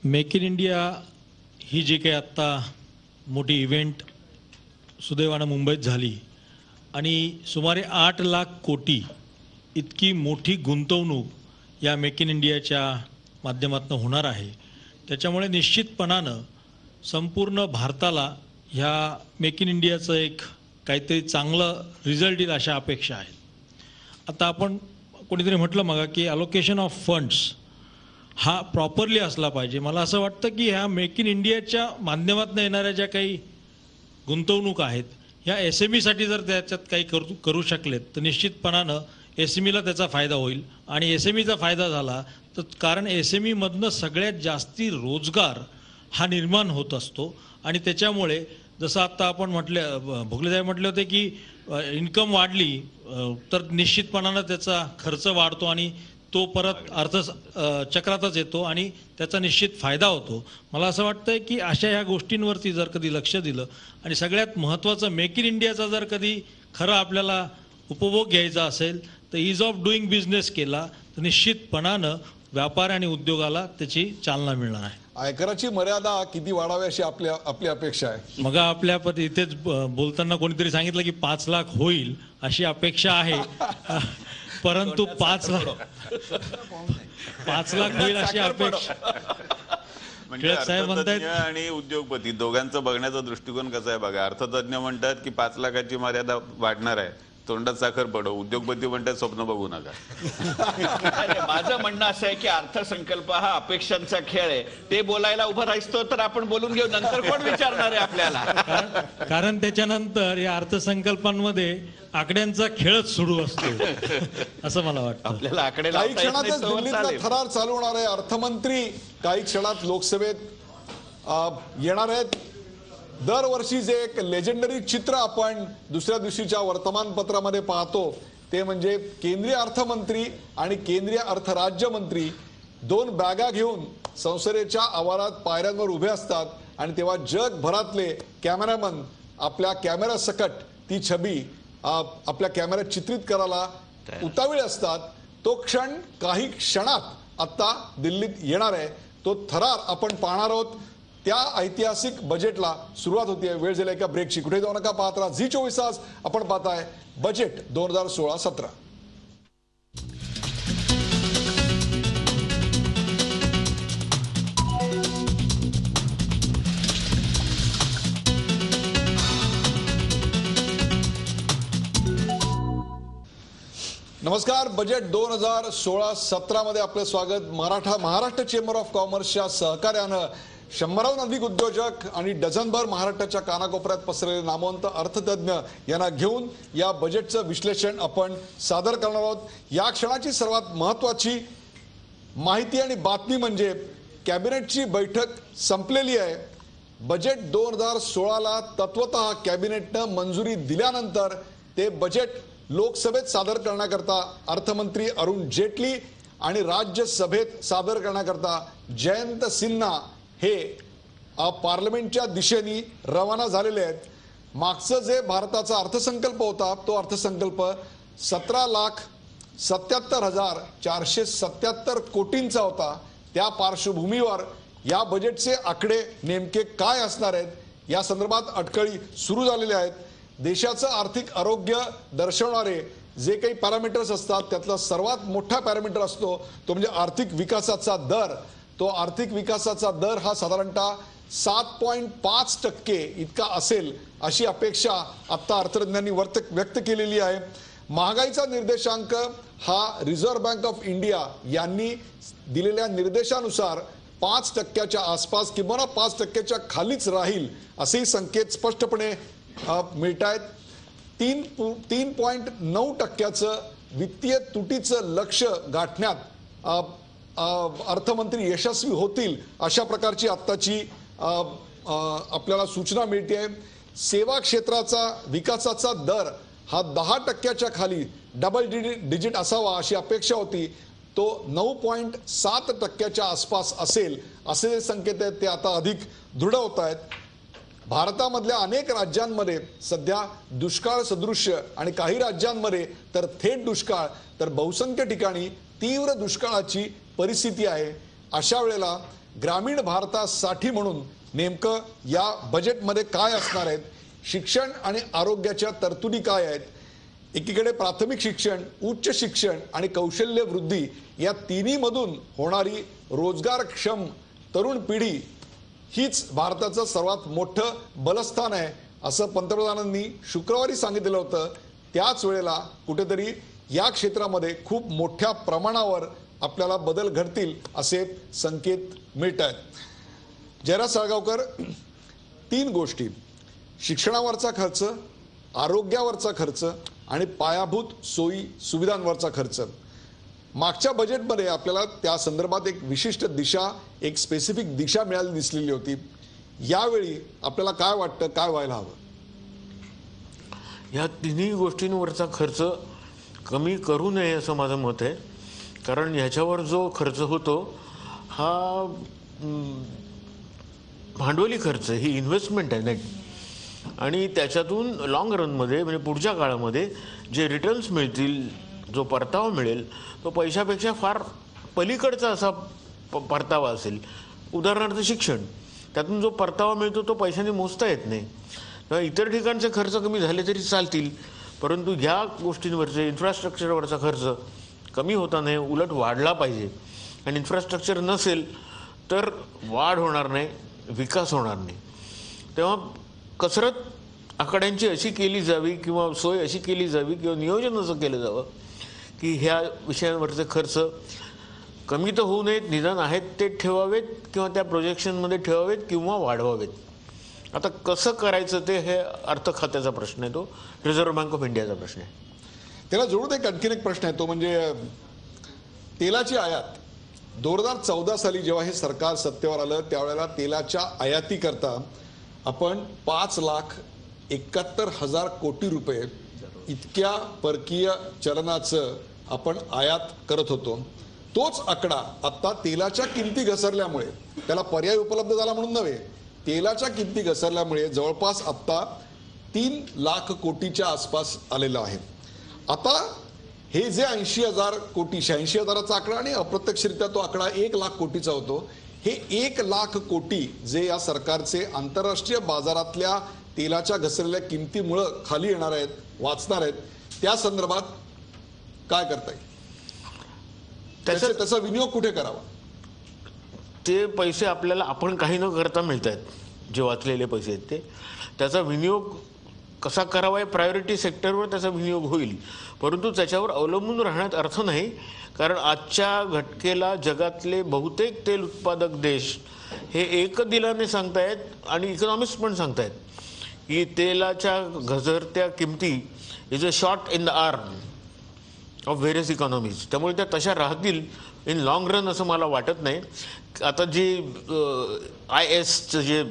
Make in India ही जी काही आत्ता मोठी इव्हेंट सुदैवानं मुंबईत झाली आणि सुमारे 8 लाख कोटी इतकी मोठी गुंतवणूक या मेक इन इंडियाच्या माध्यमातून होणार आहे। त्याच्यामुळे निश्चितपणानं संपूर्ण भारताला ह्या मेक इन इंडियाचं एक काहीतरी चांगलं रिझल्ट येईल अशा अपेक्षा आहेत। आता आपण कोणीतरी म्हटलं मग की अलोकेशन ऑफ फंड्स हा प्रॉपरली असला पाहिजे। मला असं वाटतं की ह्या मेक इन इंडियाच्या माध्यमातून येणाऱ्या ज्या काही गुंतवणूक आहेत ह्या एसएमईसाठी जर त्याच्यात काही करू शकलेत तर निश्चितपणानं एसएमईला त्याचा फायदा होईल आणि एसएमईचा फायदा झाला तर कारण एसएमईमधनं सगळ्यात जास्ती रोजगार हा निर्माण होत असतो आणि त्याच्यामुळे जसं आता आपण भोगले साहेब म्हटले होते की इन्कम वाढली तर निश्चितपणानं त्याचा खर्च वाढतो आणि तो परत अर्थचक्रातच येतो आणि त्याचा निश्चित फायदा होतो। मला असं वाटतंय की अशा ह्या गोष्टींवरती जर कधी लक्ष दिलं आणि सगळ्यात महत्त्वाचं मेक इन इंडियाचा जर कधी खरं आपल्याला उपभोग घ्यायचा असेल तर ईज ऑफ डुईंग बिझनेस केला तर निश्चितपणानं व्यापार आणि उद्योगाला त्याची चालना मिळणार आहे। आयकराची मर्यादा किती वाढावी अशी आपली अपेक्षा आहे। मग आपल्या इथेच बोलताना कोणीतरी सांगितलं की 5 लाख होईल अशी अपेक्षा आहे परंतु 5 लाख होईल अशी अपेक्षा म्हणजे अर्थतज्ञ आणि उद्योगपती दोघांचं बघण्याचा दृष्टिकोन कसा आहे बघा। अर्थतज्ञ म्हणतात की 5 लाखाची मर्यादा वाढणार आहे, तोंडात साखर पडो। उद्योगपती म्हणतात स्वप्न बघू नका। माझं म्हणणं असं आहे की अर्थसंकल्प हा अपेक्षांचा खेळ आहे। ते बोलायला उभं राहिस्तो तर आपण बोलून घेऊ, नंतर कोण विचारणार आहे आपल्याला। कारण त्याच्यानंतर या अर्थसंकल्पांमध्ये आकड्यांचा खेळच सुरू असतो असं मला वाटतं। आपल्याला आकडे काही क्षणातच दिल्लीतला थरार चालू होणार आहे। अर्थमंत्री काही क्षणात लोकसभेत येणार आहेत। दरवर्षी जे एक लेजेंडरी चित्र आपण दुसऱ्या दिवशीच्या वर्तमानपत्रामध्ये पाहतो ते म्हणजे केंद्रीय अर्थमंत्री आणि केंद्रीय अर्थ राज्यमंत्री 2 बॅगा घेऊन संसदेच्या आवारात पायऱ्यांवर उभे असतात आणि तेव्हा जगभरातले कॅमेरामन आपल्या कॅमेरा सकट ती छबी आपल्या कॅमेऱ्यात चित्रित करायला उतावीळ असतात। तो क्षण काही क्षणात आता दिल्लीत येणार आहे। तो थरार आपण पाहणार आहोत। त्या ऐतिहासिक बजेटला सुरुवात होती आहे। वेळ झाली एका ब्रेकची, कुठे जाऊ नका, पाहत राहा झी24 तास। आपण पाहताय बजेट 2016-17। नमस्कार, बजेट 2016-17 मध्ये आपलं स्वागत। महाराष्ट्र चेंबर ऑफ कॉमर्सच्या सहकार्यानं 100हून अधिक उद्योजक आणि डझनभर महाराष्ट्राच्या कानाकोपऱ्यात पसरलेले नामवंत अर्थतज्ञ यांना घेऊन या बजेटचं विश्लेषण आपण सादर करणार आहोत। या क्षणाची सर्वात महत्त्वाची माहिती आणि बातमी म्हणजे कॅबिनेटची बैठक संपलेली आहे। बजेट 2016ला तत्वतः कॅबिनेटनं मंजुरी दिल्यानंतर ते बजेट लोकसभेत सादर करण्याकरता अर्थमंत्री अरुण जेटली आणि राज्यसभेत सादर करण्याकरता जयंत सिन्हा हे पार्लमेंटच्या दिशेने रवाना झालेले आहेत। मागचं जे भारताचा अर्थसंकल्प होता तो अर्थसंकल्प 17,77,477 कोटींचा होता। त्या पार्श्वभूमीवर या बजेटचे आकडे नेमके काय असणार आहेत या संदर्भात अटकळी सुरू झालेल्या आहेत। देशाचं आर्थिक आरोग्य दर्शवणारे जे काही पॅरामीटर्स असतात त्यातला सर्वात मोठा पॅरामीटर असतो तो म्हणजे आर्थिक विकासाचा दर। तो आर्थिक विकासाचा दर हा साधारणतः 7.5% इतका असेल अशी अपेक्षा आता अर्थतज्ञांनी व्यक्त केलेली आहे। महागाईचा निर्देशांक हा रिझर्व्ह बँक ऑफ इंडिया यांनी दिलेल्या निर्देशानुसार 5% आसपास किंवा 5%च्या खालीच राहील असेही संकेत स्पष्टपणे मिळत आहेत। 3.9% वित्तीय तुटीचं लक्ष्य गाठण्यात अर्थमंत्री यशस्वी होतील अशा प्रकारची आत्ताची आपल्याला सूचना मिळते आहे। सेवा क्षेत्राचा विकासाचा दर हा 10%च्या खाली डबल डिजिट असावा अशी अपेक्षा होती। तो 9.7%च्या आसपास असेल असे जे संकेत आहेत ते आता अधिक दृढ होत आहेत। भारतामधल्या अनेक राज्यांमध्ये सध्या दुष्काळ सदृश्य आणि काही राज्यांमध्ये तर थेट दुष्काळ तर बहुसंख्य ठिकाणी तीव्र दुष्काळाची परिस्थिती आहे। अशा वेळेला ग्रामीण भारतासाठी म्हणून नेमकं या बजेटमध्ये काय असणार आहेत, शिक्षण आणि आरोग्याच्या तरतुदी काय आहेत, एकीकडे प्राथमिक शिक्षण, उच्च शिक्षण आणि कौशल्य वृद्धी या तिन्हीमधून होणारी रोजगारक्षम तरुण पिढी हीच भारताचं सर्वात मोठं बलस्थान आहे असं पंतप्रधानांनी शुक्रवारी सांगितलेलं होतं. त्याच वेळेला कुठेतरी या क्षेत्रामध्ये खूप मोठ्या प्रमाणावर आपल्याला बदल घडतील असे संकेत मिळत आहेत. जयराज साळगावकर, 3 गोष्टी, शिक्षणावरचा खर्च, आरोग्यावरचा खर्च आणि पायाभूत सोयी सुविधांवरचा खर्च. मागच्या बजेटमध्ये आपल्याला त्या संदर्भात एक विशिष्ट दिशा, एक स्पेसिफिक दिशा मिळाली दिसलेली होती. यावेळी आपल्याला काय वाटतं, काय व्हायला हवं? ह्या तिन्ही गोष्टींवरचा खर्च कमी करू नये असं माझं मत आहे. कारण ह्याच्यावर जो खर्च होतो हा भांडवली खर्च, ही इन्व्हेस्टमेंट आहे नेट, आणि त्याच्यातून लाँग रनमध्ये म्हणजे पुढच्या काळामध्ये जे रिटर्न्स मिळतील, जो परतावा मिळेल तो पैशापेक्षा फार पलीकडचा असा परतावा असेल. उदाहरणार्थ शिक्षण, त्यातून जो परतावा मिळतो तो पैशाने मोजता येत नाही. तर इतर ठिकाणचे खर्च कमी झाले तरी चालतील, परंतु ह्या गोष्टींवरचे इन्फ्रास्ट्रक्चरवरचा खर्च कमी होता नाही, उलट वाढला पाहिजे. आणि इन्फ्रास्ट्रक्चर नसेल तर वाढ होणार नाही, विकास होणार नाही. तेव्हा कसरत आकड्यांची अशी केली जावी किंवा सोय अशी केली जावी किंवा नियोजन असं केलं जावं की ह्या विषयांवरचे खर्च कमी तर होऊ नयेत, निदान आहेत ते ठेवावेत किंवा त्या प्रोजेक्शनमध्ये ठेवावेत किंवा वाढवावेत. आता कसं करायचं ते हे अर्थ खात्याचा प्रश्न आहे, तो रिझर्व्ह बँक ऑफ इंडियाचा प्रश्न आहे. त्याला जोडून एक आणखीन एक प्रश्न आहे, तो म्हणजे तेलाची आयात. 2014 साली जेव्हा हे सरकार सत्तेवर आलं त्यावेळेला तेलाच्या आयातीकरता आपण 5,71,000 कोटी रुपये इतक्या परकीय चलनाचं आपण आयात करत होतो. तोच आकडा आता तेलाच्या किमती घसरल्यामुळे, त्याला पर्याय उपलब्ध झाला म्हणून नव्हे, तेलाच्या किमती घसरल्यामुळे जवळपास आता 3 लाख कोटीच्या आसपास आलेलं आहे. आता हे जे 80,000 कोटी, 86,000चा आकडा आणि अप्रत्यक्षरित्या तो आकडा 1 लाख कोटीचा होतो, हे 1 लाख कोटी जे या सरकारचे आंतरराष्ट्रीय बाजारातल्या तेलाच्या घसरलेल्या किमतीमुळे खाली येणार आहेत, वाचणार आहेत, त्या संदर्भात काय करता येईल? त्याचा विनियोग कुठे करावा? ते पैसे आपल्याला आपण काही न करता मिळत आहेत, जे वाचलेले पैसे आहेत ते, त्याचा विनियोग कसा करावा आहे, प्रायोरिटी सेक्टरवर त्याचा विनियोग होईल. परंतु त्याच्यावर अवलंबून राहण्यात अर्थ नाही, कारण आजच्या घटकेला जगातले बहुतेक तेल उत्पादक देश हे एकदिलाने सांगतायत आणि इकॉनॉमिस्ट पण सांगतायत की तेलाच्या घसरत्या किमती is a shot in the arm of various economies. त्यामुळे त्या तशा राहतील इन लाँग रन असं मला वाटत नाही. आता जे ISचं जे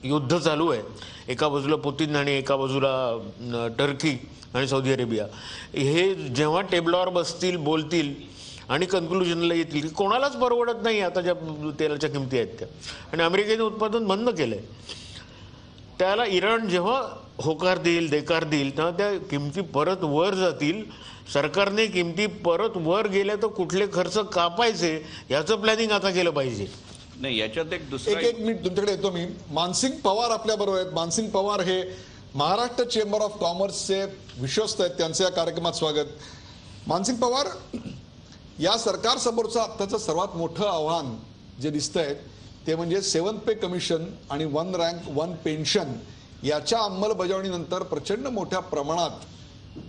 युद्ध चालू आहे, एका बाजूला पुतीन आणि एका बाजूला टर्की आणि सौदी अरेबिया, हे जेव्हा टेबलावर बसतील, बोलतील आणि कन्क्लुजनला येतील की कोणालाच परवडत नाही आता ज्या तेलाच्या किमती आहेत त्या, आणि अमेरिकेने उत्पादन बंद केलंय, त्याला इराण जेव्हा होकार देईल, देकार देईल, तेव्हा त्या किमती परत वर जातील. सरकारने किमती परत वर गेल्या तर कुठले खर्च कापायचे याचं प्लॅनिंग आता केलं पाहिजे. नाही, याच्यात एक दुसरा एक मिनिट तुमच्याकडे येतो मी. मानसिंग पवार आपल्या बरोबर आहेत. मानसिंग पवार हे महाराष्ट्र चेंबर ऑफ कॉमर्सचे विश्वस्त आहेत, त्यांचं या कार्यक्रमात स्वागत. मानसिंग पवार, या सरकारसमोरचं आत्ताचं सर्वात मोठं आव्हान जे दिसतंय ते म्हणजे 7th पे कमिशन आणि 1 रँक 1 पेन्शन याच्या अंमलबजावणीनंतर प्रचंड मोठ्या प्रमाणात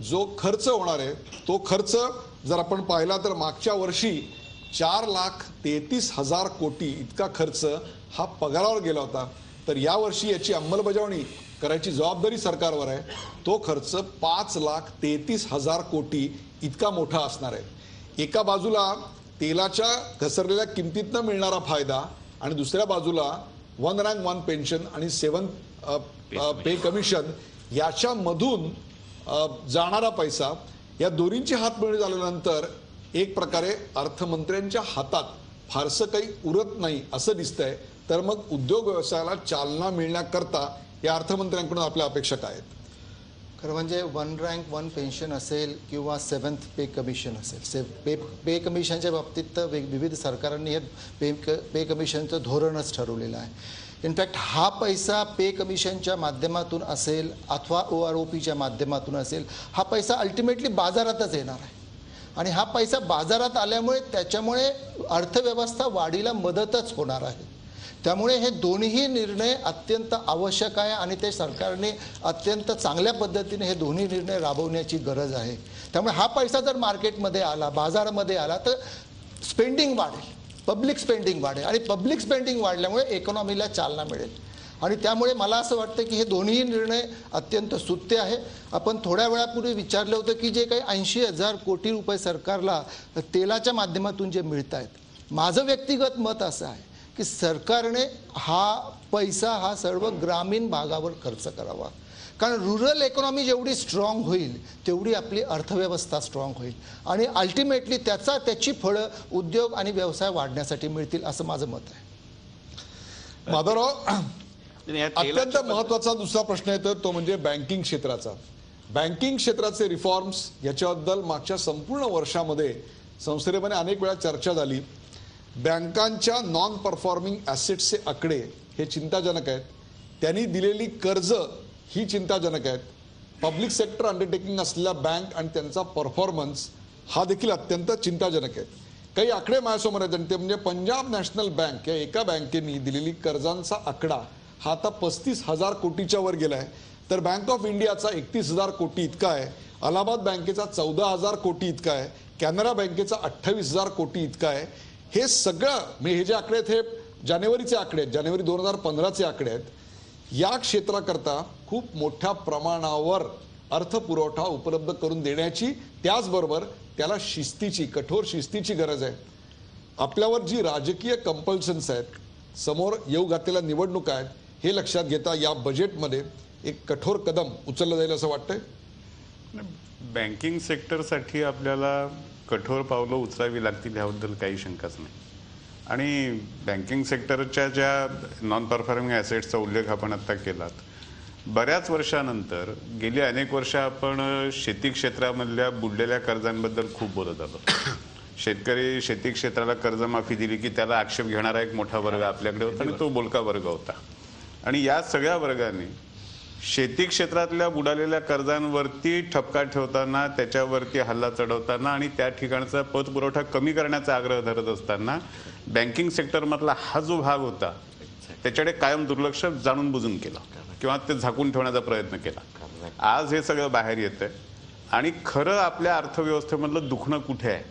जो खर्च होणार आहे, तो खर्च जर आपण पाहिला तर मागच्या वर्षी 4,33,000 कोटी इतका खर्च हा पगारावर गेला होता. तर यावर्षी याची अंमलबजावणी करायची जबाबदारी सरकारवर आहे. तो खर्च 5,33,000 कोटी इतका मोठा असणार आहे. एका बाजूला तेलाच्या घसरलेल्या किमतीतनं मिळणारा फायदा आणि दुसऱ्या बाजूला 1 रँक 1 पेन्शन आणि 7th पे कमिशन याच्यामधून जाणारा पैसा, या दोन्हींची हातमिळवणी झाल्यानंतर एक प्रकारे अर्थमंत्र्यांच्या हातात फारसं काही उरत नाही असं दिसतंय. तर मग उद्योग व्यवसायाला चालना मिळण्याकरता या अर्थमंत्र्यांकडून आपल्या अपेक्षा काय आहेत? खरं म्हणजे 1 रँक 1 पेन्शन असेल किंवा 7th पे कमिशन असेल, पे कमिशनच्या बाबतीत तर विविध सरकारांनी हे पे कमिशनचं धोरणच ठरवलेलं आहे. इनफॅक्ट हा पैसा पे कमिशनच्या माध्यमातून असेल अथवा OROPच्या माध्यमातून असेल, हा पैसा अल्टिमेटली बाजारातच येणार आहे आणि हा पैसा बाजारात आल्यामुळे त्याच्यामुळे अर्थव्यवस्था वाढीला मदतच होणार आहे. त्यामुळे हे दोन्ही निर्णय अत्यंत आवश्यक आहे आणि ते सरकारने अत्यंत चांगल्या पद्धतीने हे दोन्ही निर्णय राबवण्याची गरज आहे. त्यामुळे हा पैसा जर मार्केटमध्ये आला, बाजारामध्ये आला, तर स्पेंडिंग वाढेल, पब्लिक स्पेंडिंग वाढेल आणि पब्लिक स्पेंडिंग वाढल्यामुळे इकॉनॉमीला चालना मिळेल. आणि त्यामुळे मला असं वाटतं की हे दोन्ही निर्णय अत्यंत स्तुत्य आहे. आपण थोड्या वेळापूर्वी विचारलं होतं की जे काही 80,000 कोटी रुपये सरकारला तेलाच्या माध्यमातून जे मिळत आहेत, माझं व्यक्तिगत मत असं आहे की सरकारने हा पैसा हा सर्व ग्रामीण भागावर खर्च करावा. कारण रुरल इकॉनॉमी जेवढी स्ट्रॉंग होईल तेवढी आपली अर्थव्यवस्था स्ट्रॉंग होईल आणि अल्टिमेटली त्याची फळं उद्योग आणि व्यवसाय वाढण्यासाठी मिळतील असं माझं मत आहे. माधवराव, अत्यंत महत्वाचा दुसरा प्रश्न येतो तो म्हणजे बँकिंग क्षेत्राचा. बँकिंग क्षेत्राचे रिफॉर्म्स याच्याबद्दल मागच्या संपूर्ण वर्षामध्ये संसदेमध्ये अनेक वेळा चर्चा झाली. बँकांच्या नॉन परफॉर्मिंग ॲसेट्सचे आकडे हे चिंताजनक आहेत. त्यांनी दिलेली कर्ज ही चिंताजनक आहेत. पब्लिक सेक्टर अंडरटेकिंग असलेल्या बँक आणि त्यांचा परफॉर्मन्स हा देखील अत्यंत चिंताजनक आहे. काही आकडे माझ्यासमोर आहेत आणि ते म्हणजे पंजाब नॅशनल बँक या एका बँकेने दिलेली कर्जांचा आकडा हा आता 35,000 कोटीच्या वर गेला आहे. तर बँक ऑफ इंडियाचा 31,000 कोटी इतका आहे. अलाहाबाद बँकेचा 14,000 कोटी इतका आहे. कॅनरा बँकेचा 28,000 कोटी इतका आहे. हे सगळं म्हणजे हे जे आकडे आहेत हे जानेवारीचे आकडे आहेत, जानेवारी 2015चे आकडे आहेत. या क्षेत्राकरता खूप मोठ्या प्रमाणावर अर्थपुरवठा उपलब्ध करून देण्याची, त्याचबरोबर त्याला शिस्तीची, कठोर शिस्तीची गरज आहे. आपल्यावर जी राजकीय कंपल्शन्स आहेत, समोर येऊ घातलेल्या निवडणुका आहेत, हे लक्षात घेता या बजेटमध्ये एक कठोर कदम उचललं जाईल असं वाटतंय. बँकिंग सेक्टरसाठी आपल्याला कठोर पावलं उचलावी लागतील याबद्दल काही शंकाच नाही. आणि बँकिंग सेक्टरच्या ज्या नॉन परफॉर्मिंग ॲसेट्सचा उल्लेख आपण आत्ता केलात, बऱ्याच वर्षानंतर गेली अनेक वर्ष आपण शेती क्षेत्रामधल्या बुडलेल्या कर्जांबद्दल खूप बोलत आलो. शेतकरी शेती क्षेत्राला कर्जमाफी दिली की त्याला आक्षेप घेणारा एक मोठा वर्ग आपल्याकडे होता आणि तो बोलका वर्ग होता. आणि या सगळ्या वर्गाने शेती क्षेत्रातल्या बुडालेल्या कर्जांवरती ठपका ठेवताना, त्याच्यावरती हल्ला चढवताना आणि त्या ठिकाणचा पतपुरवठा कमी करण्याचा आग्रह धरत असताना बँकिंग सेक्टरमधला हा जो भाग होता त्याच्याकडे कायम दुर्लक्ष जाणून बुजून केलं किंवा ते झाकून ठेवण्याचा प्रयत्न केला. आज हे सगळं बाहेर येतंय आणि खरं आपल्या अर्थव्यवस्थेमधलं दुखणं कुठे आहे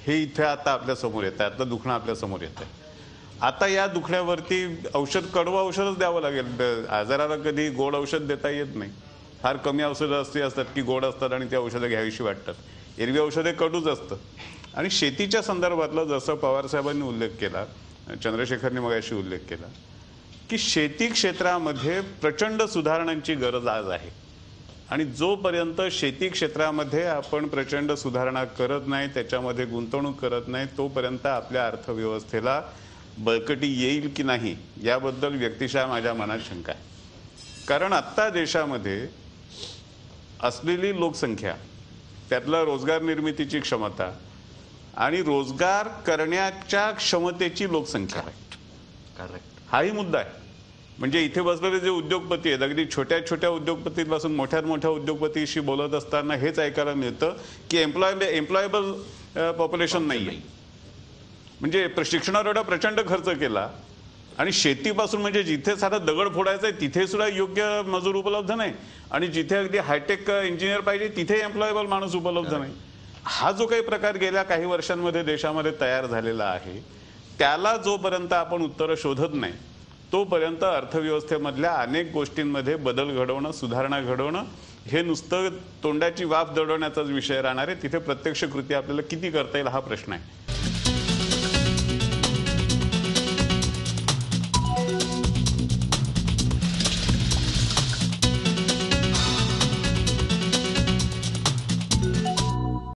हे इथे आता आपल्या समोर येतं. आता दुखणं आपल्या समोर येतंय. आता या दुखण्यावरती औषध, कडवं औषधच द्यावं लागेल. आजाराला कधी गोड औषध देता येत नाही. फार कमी औषधं अशी असतात की गोड असतात आणि त्या औषधं घ्यावीशी वाटतात. एरवी औषधे कडूच असतं. आणि शेतीच्या संदर्भातलं जसं पवारसाहेबांनी उल्लेख केला, चंद्रशेखरनी मगाशी उल्लेख केला की शेती क्षेत्रामध्ये प्रचंड सुधारणांची गरज आज आहे. आणि जोपर्यंत शेती क्षेत्रामध्ये आपण प्रचंड सुधारणा करत नाही, त्याच्यामध्ये गुंतवणूक करत नाही, तोपर्यंत आपल्या अर्थव्यवस्थेला बळकटी येईल की नाही याबद्दल व्यक्तिशः माझ्या मनात शंका आहे. कारण आत्ता देशामध्ये असलेली लोकसंख्या, त्यातलं रोजगार निर्मितीची क्षमता आणि रोजगार करण्याच्या क्षमतेची लोकसंख्या हाही मुद्दा आहे. म्हणजे इथे बसलेले जे उद्योगपती आहेत, अगदी छोट्या छोट्या उद्योगपतींपासून मोठ्यात मोठ्या उद्योगपतीशी बोलत असताना हेच ऐकायला मिळतं की एम्प्लॉयबल पॉप्युलेशन नाही आहे. म्हणजे शिक्षणावर एवढा प्रचंड खर्च केला आणि शेतीपासून, म्हणजे जिथे साधा दगड फोडायचा आहे तिथे सुद्धा योग्य मजूर उपलब्ध नाही आणि जिथे अगदी हायटेक इंजिनियर पाहिजे तिथे एम्प्लॉयबल माणूस उपलब्ध नाही. हा जो काही प्रकार गेल्या काही वर्षांमध्ये देशामध्ये तयार झालेला आहे, त्याला जोपर्यंत आपण उत्तरं शोधत नाही तोपर्यंत अर्थव्यवस्थेमधल्या अनेक गोष्टींमध्ये बदल घडवणं, सुधारणा घडवणं हे नुसतं तोंडाची वाफ दडवण्याचाच विषय राहणार आहे. तिथे प्रत्यक्ष कृती आपल्याला किती करता येईल हा प्रश्न आहे.